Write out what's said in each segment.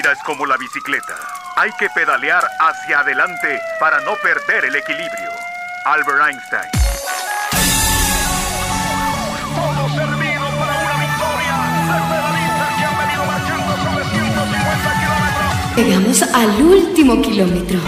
vida es como la bicicleta. Hay que pedalear hacia adelante para no perder el equilibrio. Albert Einstein. Todo servido para una victoria. Los pedalistas que han venido marchando sobre 150 kilómetros. Llegamos al último kilómetro.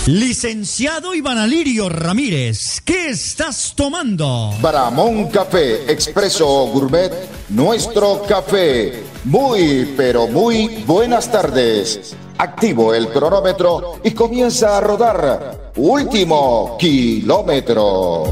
Licenciado Iván Alirio Ramírez, ¿qué estás tomando? Bramón Café Expreso Gourmet, nuestro café. Muy, pero muy buenas tardes. Activo el cronómetro y comienza a rodar. Último kilómetro.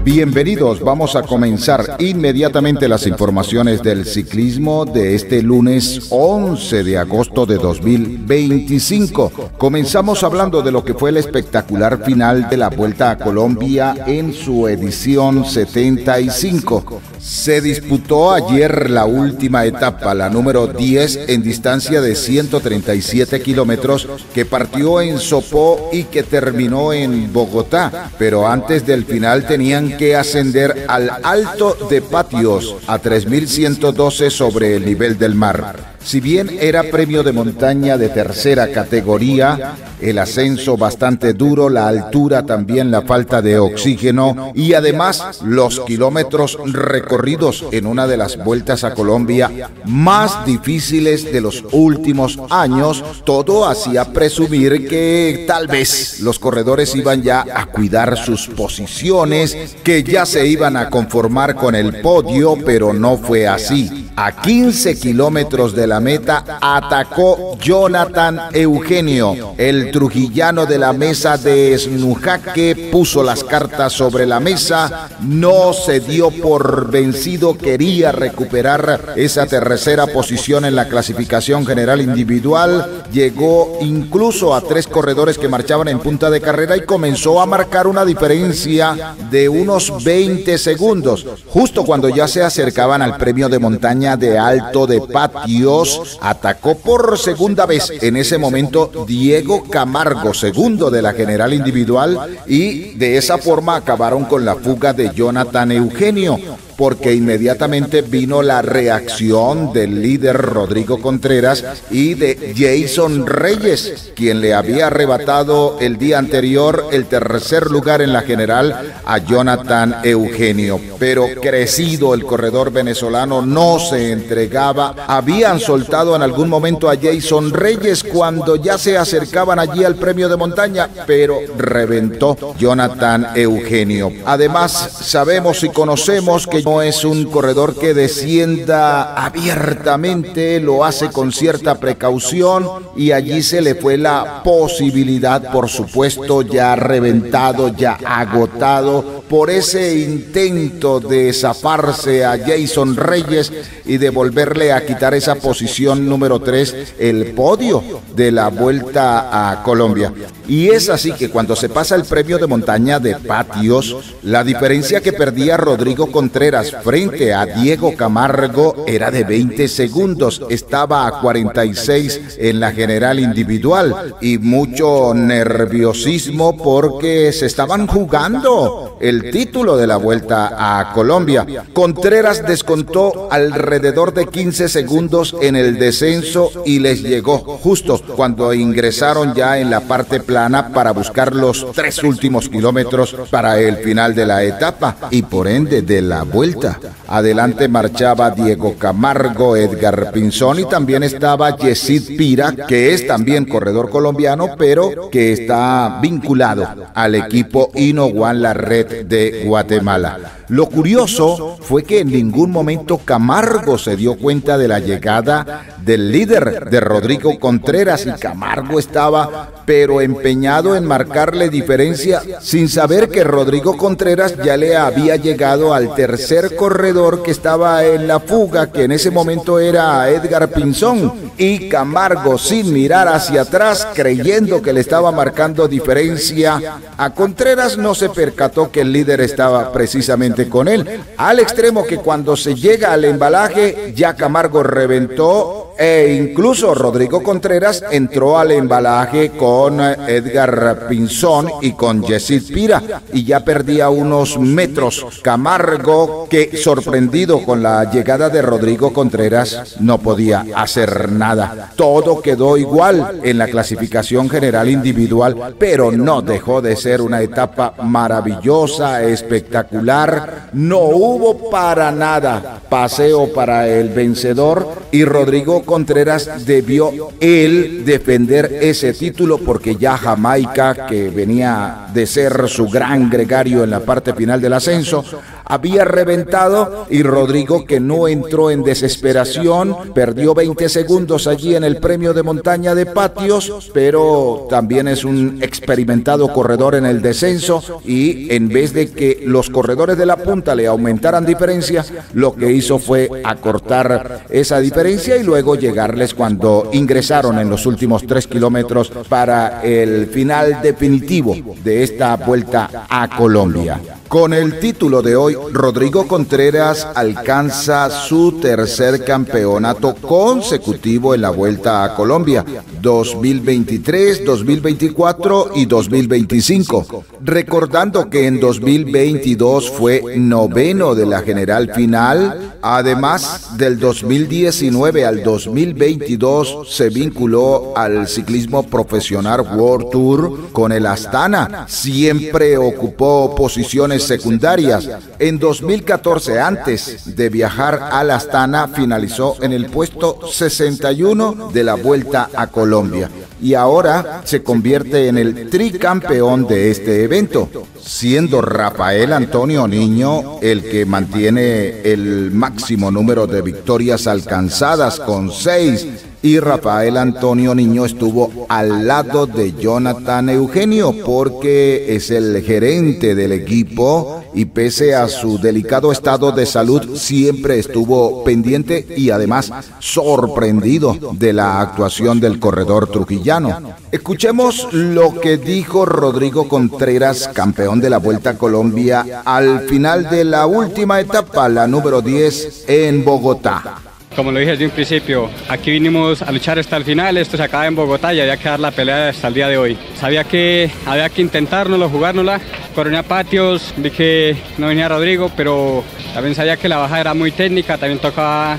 Bienvenidos, vamos a comenzar inmediatamente las informaciones del ciclismo de este lunes 11 de agosto de 2025. Comenzamos hablando de lo que fue el espectacular final de la Vuelta a Colombia en su edición 75. Se disputó ayer la última etapa, la número 10, en distancia de 137 kilómetros, que partió en Sopó y que terminó en Bogotá, pero antes del final tenían que ascender al Alto de Patios a 3.112 sobre el nivel del mar. Si bien era premio de montaña de tercera categoría, el ascenso bastante duro, la altura también, la falta de oxígeno y además los kilómetros recorridos en una de las vueltas a Colombia más difíciles de los últimos años, todo hacía presumir que tal vez los corredores iban ya a cuidar sus posiciones, que ya se iban a conformar con el podio, pero no fue así. A 15 kilómetros de la meta atacó Jonathan Eugenio, el trujillano de la mesa de Esnujaque, puso las cartas sobre la mesa, no se dio por vencido, quería recuperar esa tercera posición en la clasificación general individual, llegó incluso a 3 corredores que marchaban en punta de carrera y comenzó a marcar una diferencia de unos 20 segundos, justo cuando ya se acercaban al premio de montaña de Alto de Patios. Atacó por segunda vez en ese momento Diego Camargo, segundo de la general individual, y de esa forma acabaron con la fuga de Jonathan Eugenio, porque inmediatamente vino la reacción del líder Rodrigo Contreras y de Jason Reyes, quien le había arrebatado el día anterior el tercer lugar en la general a Jonathan Eugenio. Pero crecido el corredor venezolano no se entregaba. Habían soltado en algún momento a Jason Reyes cuando ya se acercaban allí al premio de montaña, pero reventó Jonathan Eugenio. Además, sabemos y conocemos que no es un corredor que descienda abiertamente, lo hace con cierta precaución y allí se le fue la posibilidad, por supuesto, ya reventado, ya agotado por ese intento de zafarse a Jason Reyes y de volverle a quitar esa posición número 3, el podio de la Vuelta a Colombia. Y es así que cuando se pasa el premio de montaña de Patios, la diferencia que perdía Rodrigo Contreras frente a Diego Camargo era de 20 segundos, estaba a 46 en la general individual y mucho nerviosismo porque se estaban jugando el título de la Vuelta a Colombia. Contreras descontó alrededor de 15 segundos en el descenso y les llegó justo cuando ingresaron ya en la parte plana para buscar los 3 últimos kilómetros para el final de la etapa y por ende de la vuelta. Adelante marchaba Diego Camargo, Edgar Pinzón y también estaba Yesid Pira, que es también corredor colombiano, pero que está vinculado al equipo Inoguan, la red de Guatemala. Lo curioso fue que en ningún momento Camargo se dio cuenta de la llegada del líder, de Rodrigo Contreras, y Camargo estaba pero empeñado en marcarle diferencia sin saber que Rodrigo Contreras ya le había llegado al tercer corredor que estaba en la fuga, que en ese momento era Edgar Pinzón, y Camargo, sin mirar hacia atrás, creyendo que le estaba marcando diferencia a Contreras, no se percató que el líder estaba precisamente con él, al extremo que cuando se llega al embalaje ya Camargo reventó E incluso Rodrigo Contreras entró al embalaje con Edgar Pinzón y con Yesid Pira y ya perdía unos metros. Camargo, que sorprendido con la llegada de Rodrigo Contreras, no podía hacer nada. Todo quedó igual en la clasificación general individual, pero no dejó de ser una etapa maravillosa, espectacular. No hubo para nada paseo para el vencedor y Rodrigo Contreras debió él defender ese título porque ya Jamaica, que venía de ser su gran gregario en la parte final del ascenso, había reventado y Rodrigo, que no entró en desesperación, perdió 20 segundos allí en el premio de montaña de Patios, pero también es un experimentado corredor en el descenso y en vez de que los corredores de la punta le aumentaran diferencia, lo que hizo fue acortar esa diferencia y luego llegarles cuando ingresaron en los últimos 3 kilómetros para el final definitivo de esta vuelta a Colombia. Con el título de hoy, Rodrigo Contreras alcanza su tercer campeonato consecutivo en la Vuelta a Colombia, 2023, 2024 y 2025. Recordando que en 2022 fue noveno de la general final, además del 2019 al 2022 se vinculó al ciclismo profesional World Tour con el Astana. Siempre ocupó posiciones secundarias. En 2014, antes de viajar al Astana, finalizó en el puesto 61 de la Vuelta a Colombia y ahora se convierte en el tricampeón de este evento, siendo Rafael Antonio Niño el que mantiene el máximo número de victorias alcanzadas con 6. Y Rafael Antonio Niño estuvo al lado de Jonathan Eugenio porque es el gerente del equipo y pese a su delicado estado de salud siempre estuvo pendiente y además sorprendido de la actuación del corredor trujillano. Escuchemos lo que dijo Rodrigo Contreras, campeón de la Vuelta a Colombia, al final de la última etapa, la número 10 en Bogotá. Como lo dije desde un principio, aquí vinimos a luchar hasta el final, esto se acaba en Bogotá y había que dar la pelea hasta el día de hoy. Sabía que había que intentárnoslo, jugárnosla. Coroné a Patios, vi que no venía Rodrigo, pero también sabía que la bajada era muy técnica, también tocaba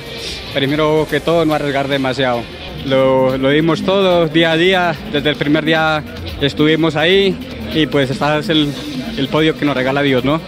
primero que todo no arriesgar demasiado. Lo dimos todo día a día, desde el primer día estuvimos ahí y pues este es el podio que nos regala Dios, ¿no?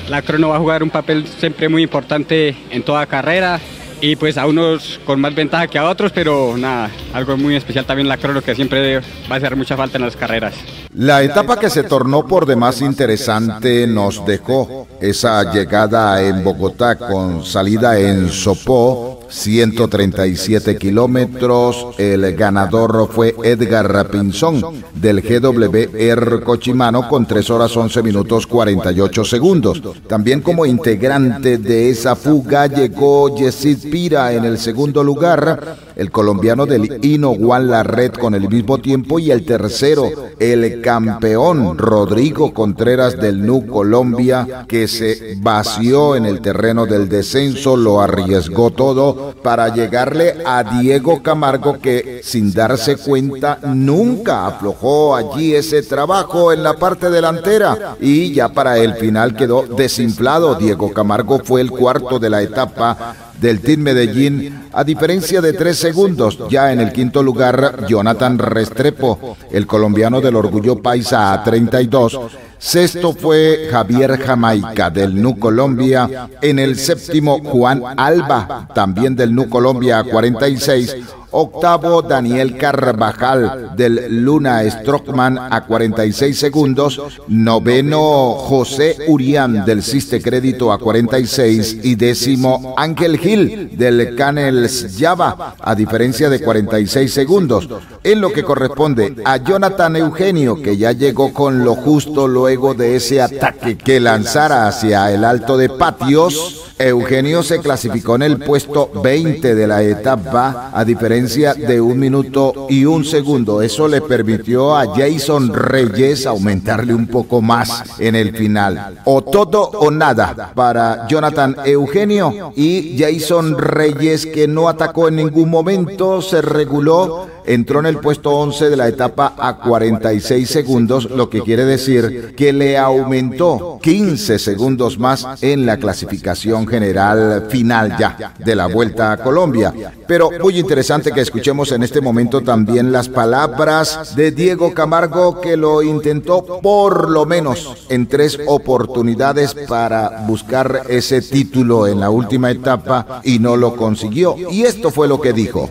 La crono va a jugar un papel siempre muy importante en toda carrera. Y pues a unos con más ventaja que a otros, pero nada, algo muy especial también la crono que siempre va a hacer mucha falta en las carreras. La etapa que se tornó por demás interesante nos dejó esa llegada en Bogotá con salida en Sopó, 137 kilómetros. El ganador fue Edgar Pinzón del GWR Cochimano con 3 horas 11 minutos 48 segundos. También como integrante de esa fuga llegó Yesid Pira en el segundo lugar, el colombiano del Hino Juan Larret con el mismo tiempo y el tercero, el campeón Rodrigo Contreras del NU Colombia, que se vació en el terreno del descenso, lo arriesgó todo para llegarle a Diego Camargo, que sin darse cuenta nunca aflojó allí ese trabajo en la parte delantera y ya para el final quedó desinflado. Diego Camargo fue el cuarto de la etapa del Team Medellín a diferencia de 3 segundos. Ya en el quinto lugar Jonathan Restrepo, el colombiano del Orgullo Paisa, a 32. Sexto fue Javier Jamaica del NU Colombia. En el séptimo Juan Alba, también del NU Colombia, a 46. Octavo, Daniel Carvajal del Luna Strockman a 46 segundos. Noveno, José Urián del Siste Crédito a 46. Y décimo, Ángel Gil del Canels Java a diferencia de 46 segundos. En lo que corresponde a Jonathan Eugenio, que ya llegó con lo justo luego de ese ataque que lanzara hacia el Alto de Patios, Eugenio se clasificó en el puesto 20 de la etapa, a diferencia de 1 minuto y 1 segundo. Eso le permitió a Jason Reyes aumentarle un poco más en el final. O todo o nada para Jonathan Eugenio, y Jason Reyes, que no atacó en ningún momento, se reguló, entró en el puesto 11 de la etapa a 46 segundos, lo que quiere decir que le aumentó 15 segundos más en la clasificación general final ya de la Vuelta a Colombia. Pero muy interesante que escuchemos en este momento también las palabras de Diego Camargo, que lo intentó por lo menos en 3 oportunidades para buscar ese título en la última etapa y no lo consiguió. Y esto fue lo que dijo.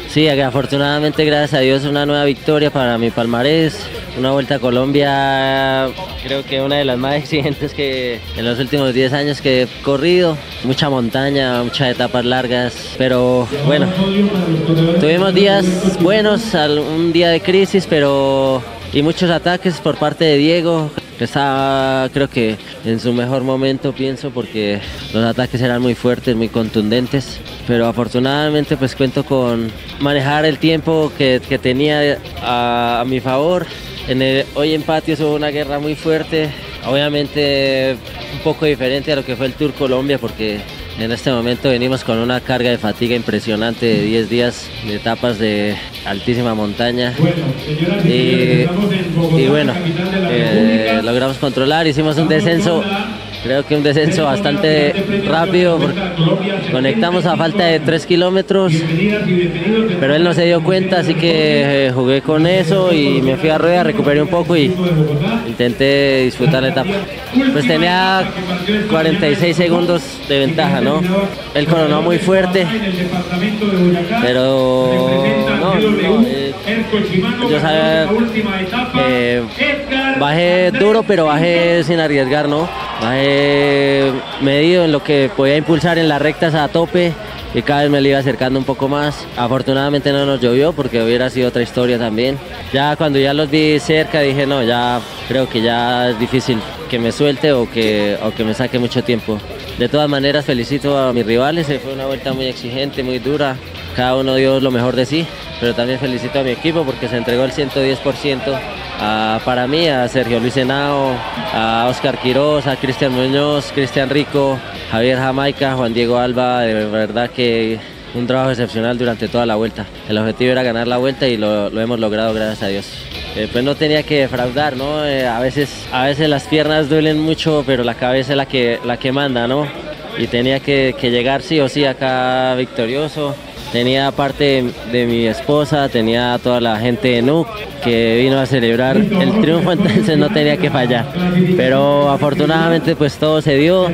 Sí, afortunadamente, gracias a Dios, una nueva victoria para mi palmarés, una Vuelta a Colombia, creo que una de las más exigentes que en los últimos 10 años que he corrido, mucha montaña, muchas etapas largas, pero bueno, tuvimos días buenos, un día de crisis, y muchos ataques por parte de Diego, que estaba, creo que en su mejor momento, pienso, porque los ataques eran muy fuertes, muy contundentes, pero afortunadamente pues cuento con manejar el tiempo que tenía a mi favor. Hoy en Patios hubo una guerra muy fuerte, obviamente un poco diferente a lo que fue el Tour Colombia, porque en este momento venimos con una carga de fatiga impresionante de 10 días de etapas de altísima montaña y bueno, logramos controlar, hicimos un descenso, creo que un descenso bastante rápido, conectamos a falta de 3 kilómetros, pero él no se dio cuenta, así que jugué con eso y me fui a rueda, recuperé un poco y intenté disfrutar la etapa. Pues tenía 46 segundos de ventaja, ¿no? Él coronó muy fuerte, pero yo sabía, bajé duro, pero bajé sin arriesgar, ¿no? Bajé medido en lo que podía impulsar en las rectas a tope y cada vez me le iba acercando un poco más. Afortunadamente no nos llovió, porque hubiera sido otra historia también. Ya cuando ya los vi cerca dije, no, ya creo que ya es difícil que me suelte o que me saque mucho tiempo. De todas maneras felicito a mis rivales, fue una vuelta muy exigente, muy dura, cada uno dio lo mejor de sí, pero también felicito a mi equipo porque se entregó el 110% para mí, a Sergio Luis Henao, a Oscar Quiroz, a Cristian Muñoz, Cristian Rico, Javier Jamaica, Juan Diego Alba, de verdad que un trabajo excepcional durante toda la vuelta. El objetivo era ganar la vuelta y lo hemos logrado, gracias a Dios. Pues no tenía que defraudar, ¿no? A veces las piernas duelen mucho, pero la cabeza es la que manda, ¿no? Y tenía que llegar sí o sí acá victorioso. Tenía parte de mi esposa, tenía toda la gente de NUC que vino a celebrar el triunfo, entonces no tenía que fallar. Pero afortunadamente pues todo se dio,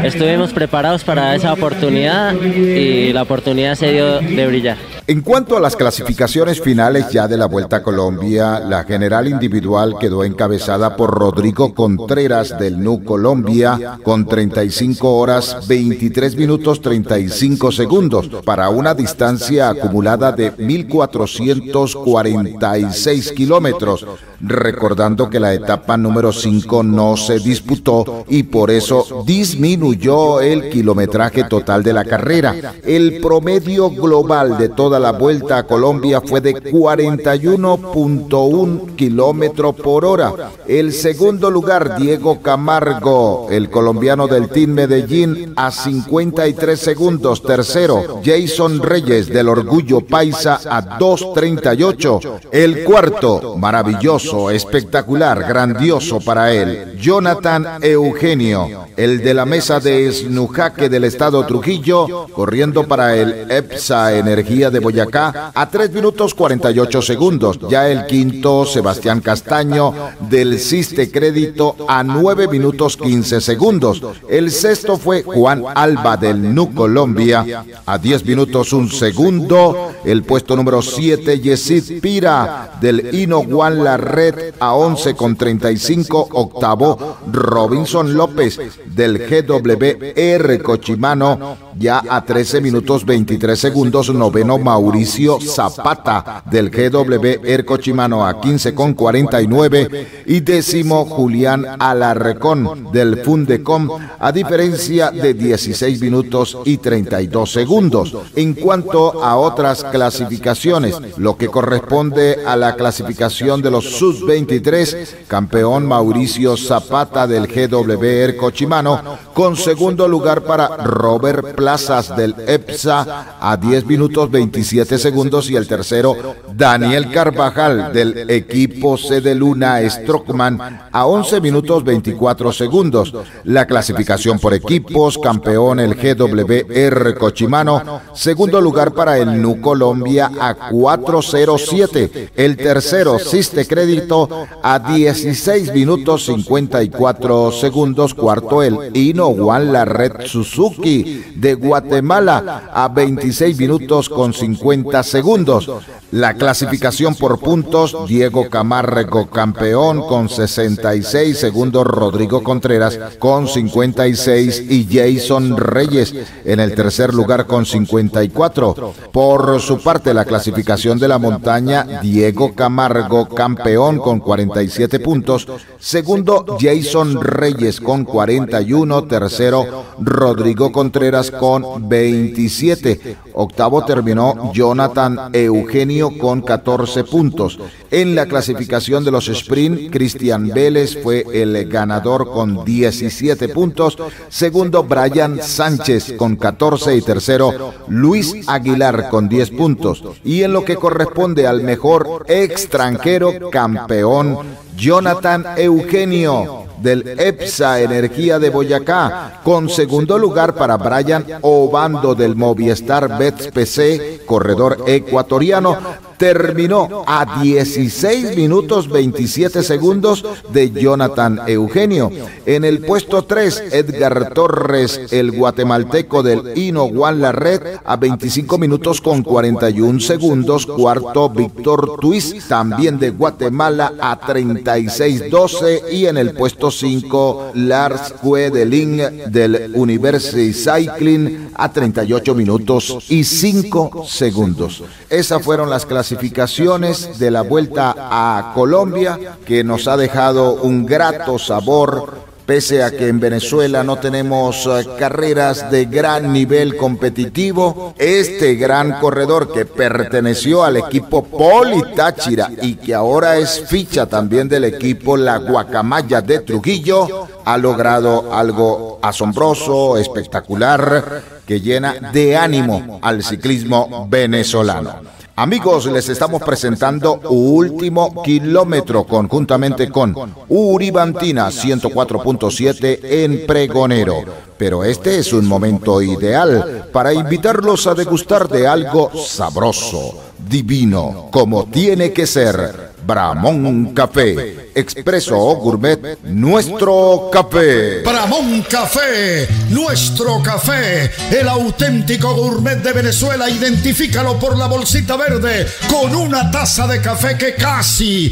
estuvimos preparados para esa oportunidad y la oportunidad se dio de brillar. En cuanto a las clasificaciones finales ya de la Vuelta a Colombia, la general individual quedó encabezada por Rodrigo Contreras del NUC Colombia con 35 horas 23 minutos 35 segundos para una distancia acumulada de 1.446 kilómetros, recordando que la etapa número 5 no se disputó y por eso disminuyó el kilometraje total de la carrera. El promedio global de toda la Vuelta a Colombia fue de 41.1 kilómetros por hora. El segundo lugar, Diego Camargo, el colombiano del Team Medellín, a 53 segundos. Tercero, Jason Reyes del Orgullo Paisa a 2:38. El cuarto, maravilloso, espectacular, grandioso para él, Jonathan Eugenio, el de la mesa de Esnujaque del estado Trujillo, corriendo para el EPSA Energía de Boyacá a 3 minutos 48 segundos. Ya el quinto, Sebastián Castaño del Siste Crédito a 9 minutos 15 segundos. El sexto fue Juan Alba del NUC Colombia a 10 minutos 1 segundo. El puesto número 7, Yesid Pira del Hino Juan La Red a 11:35. Octavo, Robinson López del GWR Cochimano ya a 13 minutos 23 segundos. Noveno, Mauricio Zapata del GW Ercochimano a 15,49 y décimo Julián Alarcón del Fundecom a diferencia de 16 minutos y 32 segundos. En cuanto a otras clasificaciones, lo que corresponde a la clasificación de los sub-23, campeón Mauricio Zapata del GW Ercochimano, con segundo lugar para Robert Plazas del EPSA a 10 minutos 27 segundos y el tercero Daniel Carvajal del equipo C de Luna Strockman a 11 minutos 24 segundos. La clasificación por equipos, campeón el GW Ercochimano, segundo lugar para el NU Colombia a 4:07, el tercero Siste Crédito a 16 minutos 54 segundos, cuarto el Hino Juan La Red Suzuki de Guatemala a 26 minutos con 50 segundos. La clasificación por puntos, Diego Camargo campeón con 66, segundo Rodrigo Contreras con 56 y Jason Reyes en el tercer lugar con 54. Por su parte, la clasificación de la montaña, Diego Camargo campeón con 47 puntos, segundo Jason Reyes con 41, tercero Rodrigo Contreras con 27, octavo terminó Jonathan Eugenio con 14 puntos. En la clasificación de los sprint, Cristian Vélez fue el ganador con 17 puntos, segundo Brian Sánchez con 14 y tercero Luis Aguilar con 10 puntos. Y en lo que corresponde al mejor extranjero, campeón Jonathan Eugenio del EPSA Energía de Boyacá, con segundo lugar para Brian Obando del Movistar Bets PC, corredor ecuatoriano, terminó a 16 minutos 27 segundos de Jonathan Eugenio. En el puesto 3, Edgar Torres, el guatemalteco del Hino Juan La Red, a 25 minutos con 41 segundos. Cuarto, Víctor Tuis, también de Guatemala, a 36:12. Y en el puesto 5, Lars Kuedeling del University Cycling, a 38 minutos y 5 segundos. Esas fueron las clasificaciones de la Vuelta a Colombia, que nos ha dejado un grato sabor, pese a que en Venezuela no tenemos carreras de gran nivel competitivo. Este gran corredor que perteneció al equipo Poli Táchira y que ahora es ficha también del equipo La Guacamaya de Trujillo, ha logrado algo asombroso, espectacular, que llena de ánimo al ciclismo venezolano. Amigos, les estamos presentando Último Kilómetro conjuntamente con Uribantina 104.7 en Pregonero. Pero este es un momento ideal para invitarlos a degustar de algo sabroso, divino, como tiene que ser. Bramón Café, expreso o gourmet, nuestro café. Bramón Café, nuestro café, el auténtico gourmet de Venezuela. Identifícalo por la bolsita verde con una taza de café que casi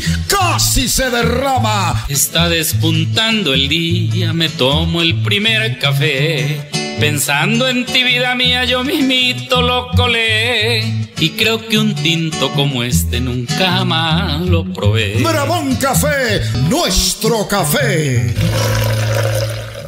se derrama. Está despuntando el día, me tomo el primer café. Pensando en ti, vida mía, yo mismito lo colé. Y creo que un tinto como este nunca más lo probé. Bramón Café, nuestro café.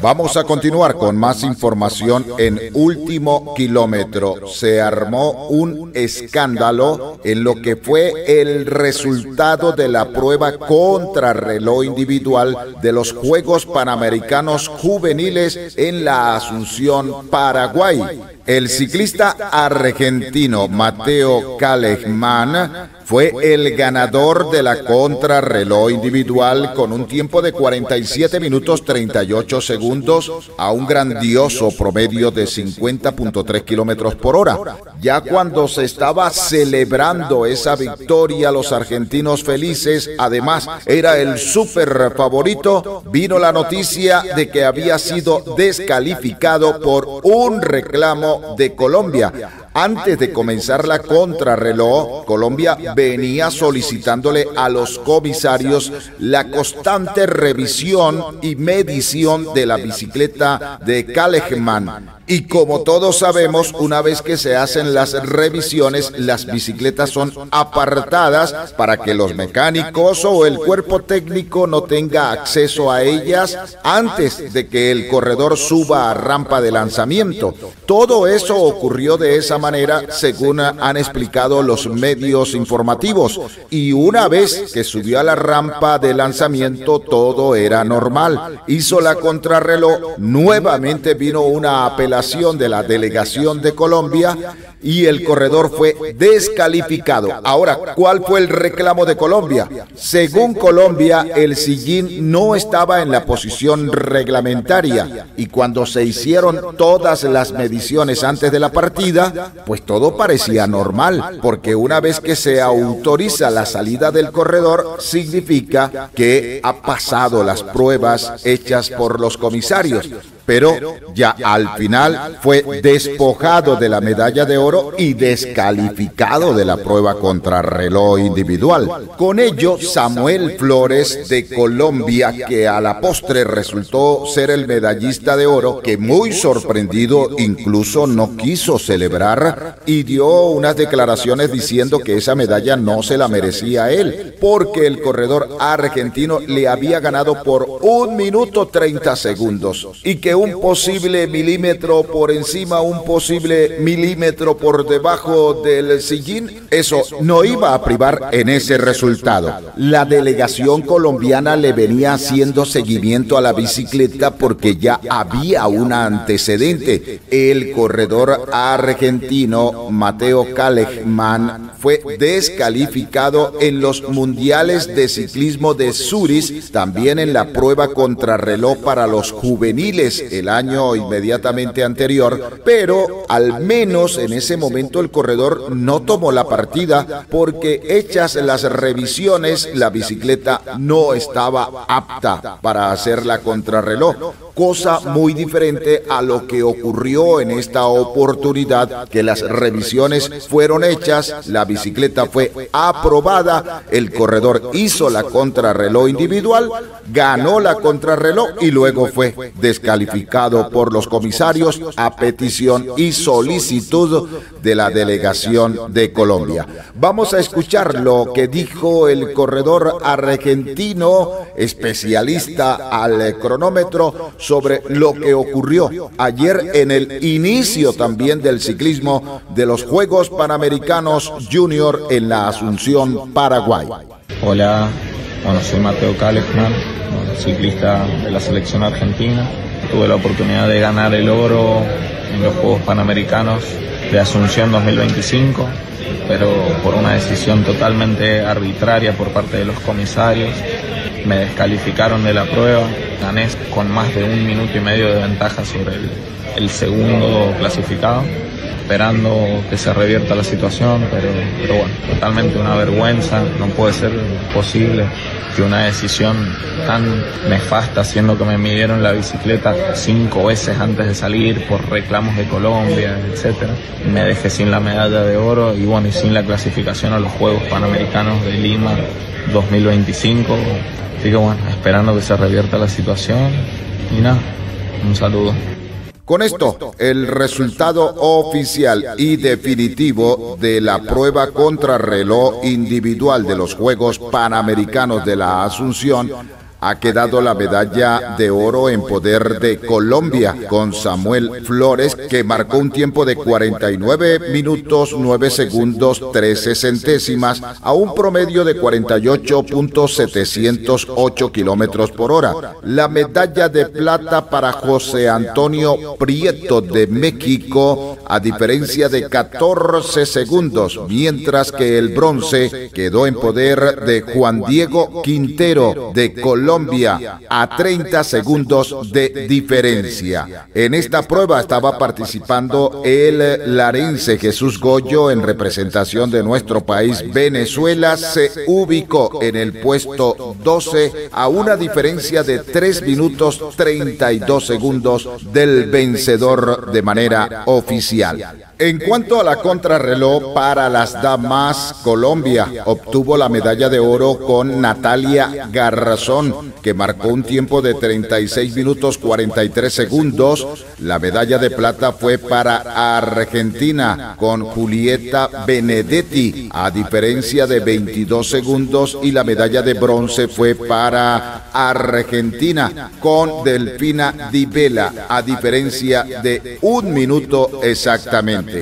Vamos a continuar con más información en Último Kilómetro. Se armó un escándalo en lo que fue el resultado de la prueba contrarreloj individual de los Juegos Panamericanos Juveniles en la Asunción, Paraguay. El ciclista argentino Mateo Kallejman fue el ganador de la contrarreloj individual con un tiempo de 47 minutos 38 segundos a un grandioso promedio de 50.3 kilómetros por hora. Ya cuando se estaba celebrando esa victoria, los argentinos felices, además era el súper favorito, vino la noticia de que había sido descalificado por un reclamo de Colombia. Antes de comenzar la contrarreloj, Colombia venía solicitándole a los comisarios la constante revisión y medición de la bicicleta de Kallejman. Y como todos sabemos, una vez que se hacen las revisiones, las bicicletas son apartadas para que los mecánicos o el cuerpo técnico no tenga acceso a ellas antes de que el corredor suba a rampa de lanzamiento. Todo eso ocurrió de esa manera, según han explicado los medios informativos. Y una vez que subió a la rampa de lanzamiento, todo era normal. Hizo la contrarreloj, nuevamente vino una apelación de la delegación de Colombia y el corredor fue descalificado. Ahora, ¿cuál fue el reclamo de Colombia? Según Colombia, el sillín no estaba en la posición reglamentaria y cuando se hicieron todas las mediciones antes de la partida, pues todo parecía normal, porque una vez que se autoriza la salida del corredor, significa que ha pasado las pruebas hechas por los comisarios. Pero ya al final fue despojado de la medalla de oro y descalificado de la prueba contrarreloj individual. Con ello, Samuel Flores de Colombia, que a la postre resultó ser el medallista de oro, que muy sorprendido incluso no quiso celebrar y dio unas declaraciones diciendo que esa medalla no se la merecía él, porque el corredor argentino le había ganado por 1 minuto 30 segundos y que un posible milímetro por encima, un posible milímetro por debajo del sillín, eso no iba a privar en ese resultado. La delegación colombiana le venía haciendo seguimiento a la bicicleta porque ya había un antecedente. El corredor argentino Mateo Kaleman fue descalificado en los mundiales de ciclismo de Zurich, también en la prueba contrarreloj para los juveniles el año inmediatamente anterior, pero al menos en ese momento el corredor no tomó la partida porque hechas las revisiones la bicicleta no estaba apta para hacer la contrarreloj. Cosa muy diferente a lo que ocurrió en esta oportunidad, que las revisiones fueron hechas, la bicicleta fue aprobada, el corredor hizo la contrarreloj individual, ganó la contrarreloj y luego fue descalificado por los comisarios a petición y solicitud de la delegación de Colombia. Vamos a escuchar lo que dijo el corredor argentino, especialista al cronómetro, sobre lo que ocurrió ayer en el inicio también del ciclismo de los Juegos Panamericanos Junior en la Asunción, Paraguay. Hola, soy Mateo Kaleman, ciclista de la selección argentina. Tuve la oportunidad de ganar el oro en los Juegos Panamericanos de Asunción 2025, pero por una decisión totalmente arbitraria por parte de los comisarios. Me descalificaron de la prueba, gané con más de 1 minuto y medio de ventaja sobre el segundo clasificado, esperando que se revierta la situación, pero bueno, totalmente una vergüenza. No puede ser posible que una decisión tan nefasta, siendo que me midieron la bicicleta 5 veces antes de salir por reclamos de Colombia, etcétera, me deje sin la medalla de oro y bueno, y sin la clasificación a los Juegos Panamericanos de Lima 2025. Así que bueno, esperando que se revierta la situación y nada, un saludo. Con esto, el resultado oficial y definitivo de la prueba contrarreloj individual de los Juegos Panamericanos de la Asunción ha quedado la medalla de oro en poder de Colombia, con Samuel Flores, que marcó un tiempo de 49 minutos 9 segundos 13 centésimas a un promedio de 48.708 kilómetros por hora. La medalla de plata para José Antonio Prieto de México, a diferencia de 14 segundos, mientras que el bronce quedó en poder de Juan Diego Quintero de Colombia, a 30 segundos de diferencia. En esta prueba estaba participando el larense Jesús Goyo en representación de nuestro país. Venezuela se ubicó en el puesto 12 a una diferencia de 3 minutos 32 segundos del vencedor de manera oficial. En cuanto a la contrarreloj para las damas, Colombia obtuvo la medalla de oro con Natalia Garzón, que marcó un tiempo de 36 minutos 43 segundos. La medalla de plata fue para Argentina con Julieta Benedetti, a diferencia de 22 segundos, y la medalla de bronce fue para Argentina con Delfina Di Vela, a diferencia de 1 minuto exactamente.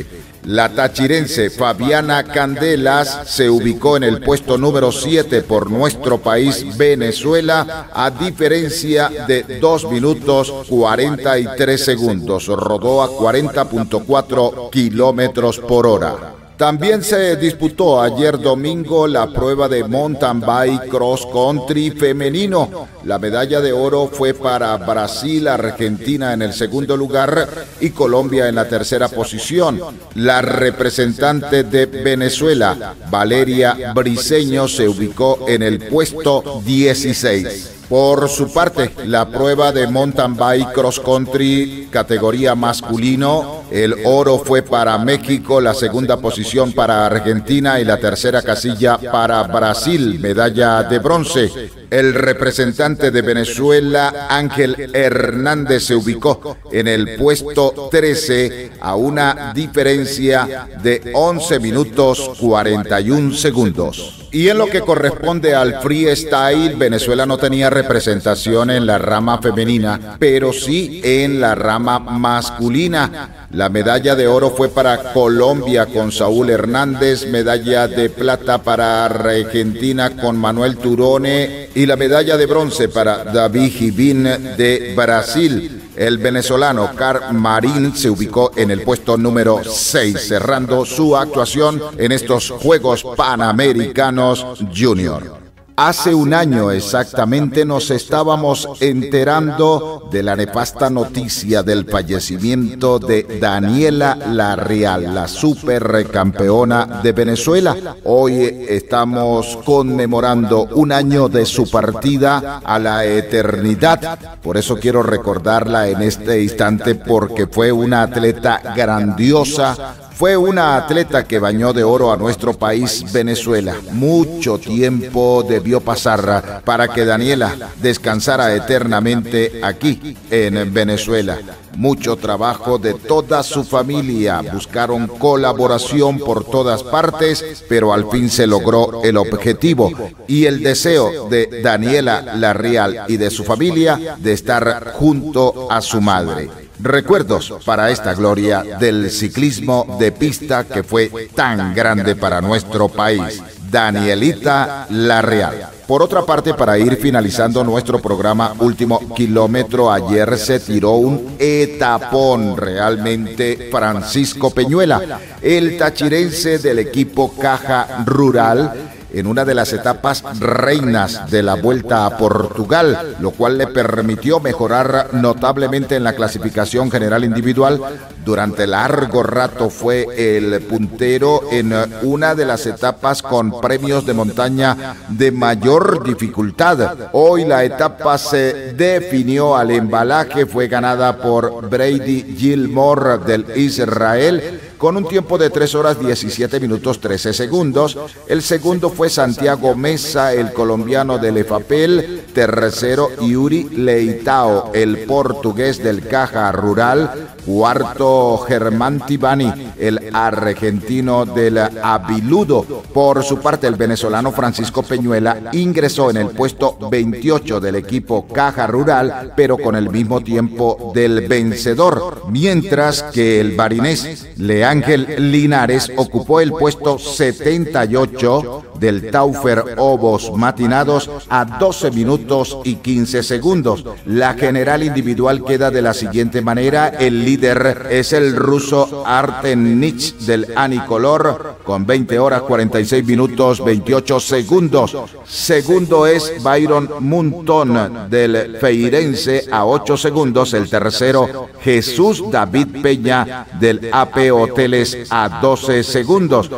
La tachirense Fabiana Candelas se ubicó en el puesto número 7 por nuestro país Venezuela, a diferencia de 2 minutos 43 segundos. Rodó a 40.4 kilómetros por hora. También se disputó ayer domingo la prueba de mountain bike cross country femenino. La medalla de oro fue para Brasil, Argentina en el segundo lugar y Colombia en la tercera posición. La representante de Venezuela, Valeria Briceño, se ubicó en el puesto 16. Por su parte, la prueba de mountain bike cross country categoría masculino, el oro fue para México, la segunda posición para Argentina y la tercera casilla para Brasil, medalla de bronce. El representante de Venezuela, Ángel Hernández, se ubicó en el puesto 13 a una diferencia de 11 minutos 41 segundos. Y en lo que corresponde al freestyle, Venezuela no tenía representación en la rama femenina, pero sí en la rama masculina. La medalla de oro fue para Colombia con Saúl Hernández, medalla de plata para Argentina con Manuel Turone y la medalla de bronce para David Gibín de Brasil. El venezolano Car Marín se ubicó en el puesto número 6, cerrando su actuación en estos Juegos Panamericanos Junior. Hace un año exactamente nos estábamos enterando de la nefasta noticia del fallecimiento de Daniela Larreal, la supercampeona de Venezuela. Hoy estamos conmemorando un año de su partida a la eternidad. Por eso quiero recordarla en este instante, porque fue una atleta grandiosa. Fue una atleta que bañó de oro a nuestro país Venezuela. Mucho tiempo debió pasar para que Daniela descansara eternamente aquí en Venezuela. Mucho trabajo de toda su familia. Buscaron colaboración por todas partes, pero al fin se logró el objetivo y el deseo de Daniela Larreal y de su familia de estar junto a su madre. Recuerdos para esta gloria del ciclismo de pista que fue tan grande para nuestro país, Danielita Larreal. Por otra parte, para ir finalizando nuestro programa Último Kilómetro, ayer se tiró un etapón realmente Francisco Peñuela, el tachirense del equipo Caja Rural, en una de las etapas reinas de la Vuelta a Portugal, lo cual le permitió mejorar notablemente en la clasificación general individual. Durante largo rato fue el puntero en una de las etapas con premios de montaña de mayor dificultad. Hoy la etapa se definió al embalaje, fue ganada por Brady Gilmore del Israel, con un tiempo de 3 horas 17 minutos 13 segundos. El segundo fue Santiago Mesa, el colombiano del EFAPEL. Tercero, Yuri Leitao, el portugués del Caja Rural. Cuarto, Germán Tibani, el argentino del Aviludo. Por su parte, el venezolano Francisco Peñuela ingresó en el puesto 28 del equipo Caja Rural, pero con el mismo tiempo del vencedor, mientras que el barinés Ángel Linares ocupó el puesto 78 del Taufer Obos Matinados a 12 minutos y 15 segundos. La general individual queda de la siguiente manera. El líder es el ruso Artem Nich del Anicolor con 20 horas 46 minutos 28 segundos. Segundo es Byron Munton del Feirense a 8 segundos. El tercero, Jesús David Peña del AP Hoteles a 12 segundos.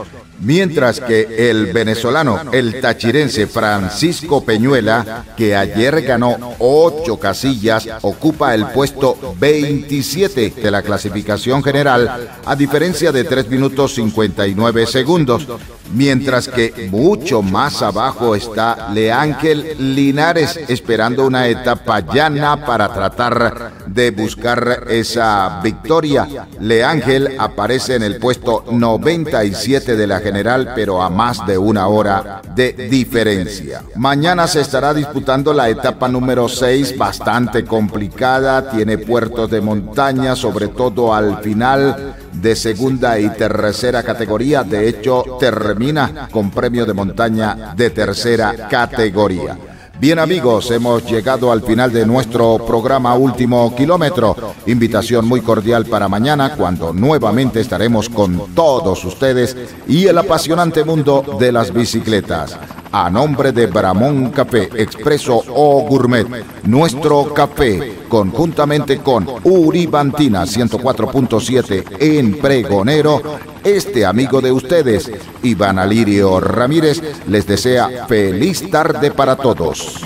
Mientras que el venezolano, el tachirense Francisco Peñuela, que ayer ganó 8 casillas, ocupa el puesto 27 de la clasificación general, a diferencia de 3 minutos 59 segundos. Mientras que mucho más abajo está Leángel Linares, esperando una etapa llana para tratar de buscar esa victoria. Leángel aparece en el puesto 97 de la general, pero a más de 1 hora de diferencia. Mañana se estará disputando la etapa número 6, bastante complicada, tiene puertos de montaña, sobre todo al final, de segunda y tercera categoría. De hecho, termina con premio de montaña de tercera categoría. Bien amigos, hemos llegado al final de nuestro programa Último Kilómetro. Invitación muy cordial para mañana, cuando nuevamente estaremos con todos ustedes y el apasionante mundo de las bicicletas. A nombre de Bramón Café Expreso o Gourmet, nuestro café, conjuntamente con Uribantina 104.7 en Pregonero, este amigo de ustedes, Iván Alirio Ramírez, les desea feliz tarde para todos.